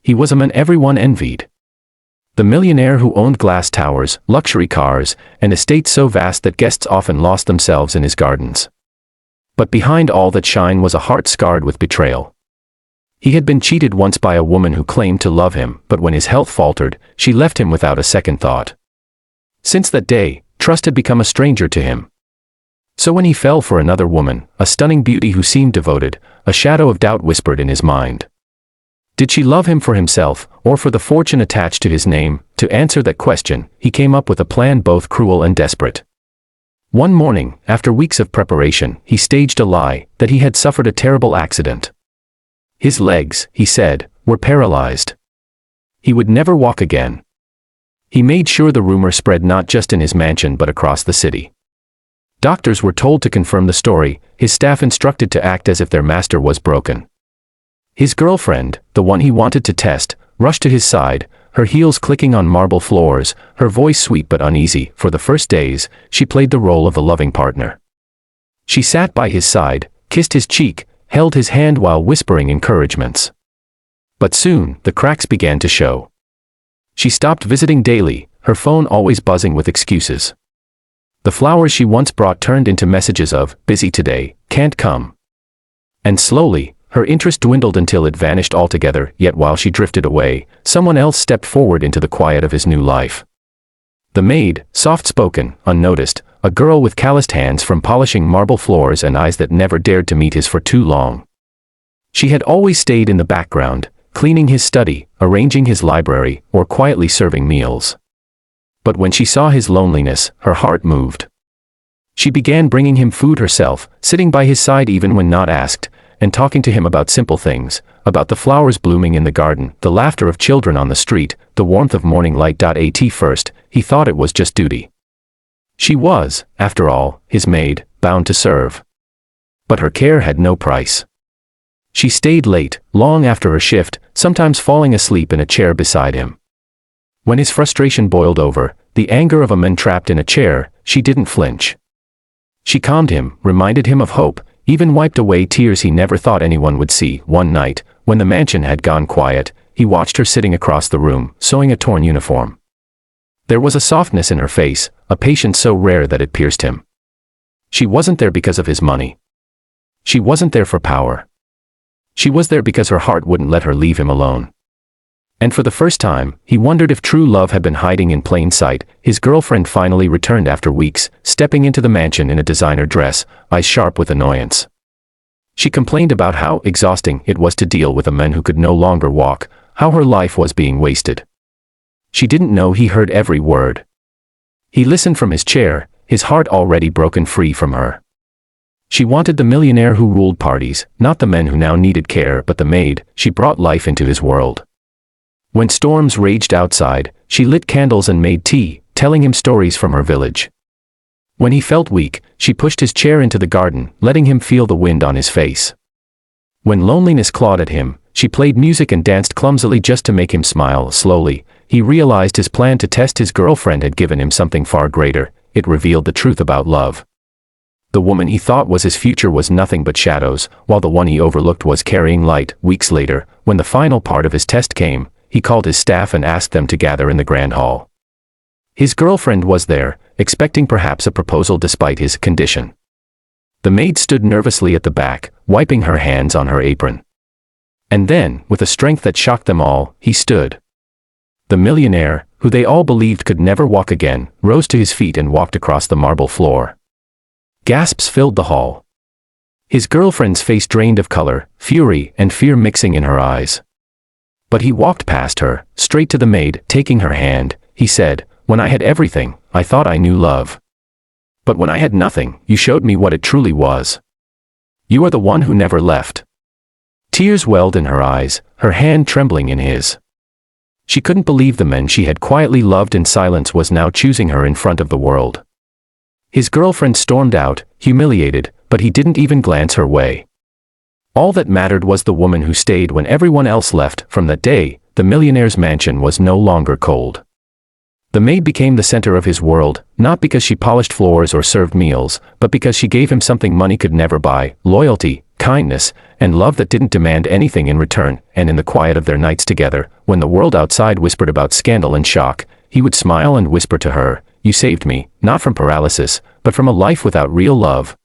He was a man everyone envied. The millionaire who owned glass towers, luxury cars, and estates so vast that guests often lost themselves in his gardens. But behind all that shine was a heart scarred with betrayal. He had been cheated once by a woman who claimed to love him, but when his health faltered, she left him without a second thought. Since that day, trust had become a stranger to him. So when he fell for another woman, a stunning beauty who seemed devoted, a shadow of doubt whispered in his mind. Did she love him for himself, or for the fortune attached to his name? To answer that question, he came up with a plan both cruel and desperate. One morning, after weeks of preparation, he staged a lie, that he had suffered a terrible accident. His legs, he said, were paralyzed. He would never walk again. He made sure the rumor spread not just in his mansion but across the city. Doctors were told to confirm the story, his staff instructed to act as if their master was broken. His girlfriend, the one he wanted to test, rushed to his side, her heels clicking on marble floors, her voice sweet but uneasy. For the first days, she played the role of a loving partner. She sat by his side, kissed his cheek, held his hand while whispering encouragements. But soon, the cracks began to show. She stopped visiting daily, her phone always buzzing with excuses. The flowers she once brought turned into messages of, busy today, can't come. And slowly, her interest dwindled until it vanished altogether. Yet while she drifted away, someone else stepped forward into the quiet of his new life. The maid, soft-spoken, unnoticed, a girl with calloused hands from polishing marble floors and eyes that never dared to meet his for too long. She had always stayed in the background, cleaning his study, arranging his library, or quietly serving meals. But when she saw his loneliness, her heart moved. She began bringing him food herself, sitting by his side even when not asked, and talking to him about simple things, about the flowers blooming in the garden, the laughter of children on the street, the warmth of morning light. At first, he thought it was just duty. She was, after all, his maid, bound to serve. But her care had no price. She stayed late, long after her shift, sometimes falling asleep in a chair beside him. When his frustration boiled over, the anger of a man trapped in a chair, she didn't flinch. She calmed him, reminded him of hope, even wiped away tears he never thought anyone would see. One night, when the mansion had gone quiet, he watched her sitting across the room, sewing a torn uniform. There was a softness in her face, a patience so rare that it pierced him. She wasn't there because of his money. She wasn't there for power. She was there because her heart wouldn't let her leave him alone. And for the first time, he wondered if true love had been hiding in plain sight. His girlfriend finally returned after weeks, stepping into the mansion in a designer dress, eyes sharp with annoyance. She complained about how exhausting it was to deal with a man who could no longer walk, how her life was being wasted. She didn't know he heard every word. He listened from his chair, his heart already broken free from her. She wanted the millionaire who ruled parties, not the men who now needed care but the maid. She brought life into his world. When storms raged outside, she lit candles and made tea, telling him stories from her village. When he felt weak, she pushed his chair into the garden, letting him feel the wind on his face. When loneliness clawed at him, she played music and danced clumsily just to make him smile. Slowly, he realized his plan to test his girlfriend had given him something far greater. It revealed the truth about love. The woman he thought was his future was nothing but shadows, while the one he overlooked was carrying light. Weeks later, when the final part of his test came, he called his staff and asked them to gather in the grand hall. His girlfriend was there, expecting perhaps a proposal despite his condition. The maid stood nervously at the back, wiping her hands on her apron. And then, with a strength that shocked them all, he stood. The millionaire, who they all believed could never walk again, rose to his feet and walked across the marble floor. Gasps filled the hall. His girlfriend's face drained of color, fury, and fear mixing in her eyes. But he walked past her, straight to the maid. Taking her hand, he said, "When I had everything, I thought I knew love. But when I had nothing, you showed me what it truly was. You are the one who never left." Tears welled in her eyes, her hand trembling in his. She couldn't believe the man she had quietly loved in silence was now choosing her in front of the world. His girlfriend stormed out, humiliated, but he didn't even glance her way. All that mattered was the woman who stayed when everyone else left. From that day, the millionaire's mansion was no longer cold. The maid became the center of his world, not because she polished floors or served meals, but because she gave him something money could never buy: loyalty, kindness, and love that didn't demand anything in return, and in the quiet of their nights together, when the world outside whispered about scandal and shock, he would smile and whisper to her, "You saved me, not from paralysis, but from a life without real love."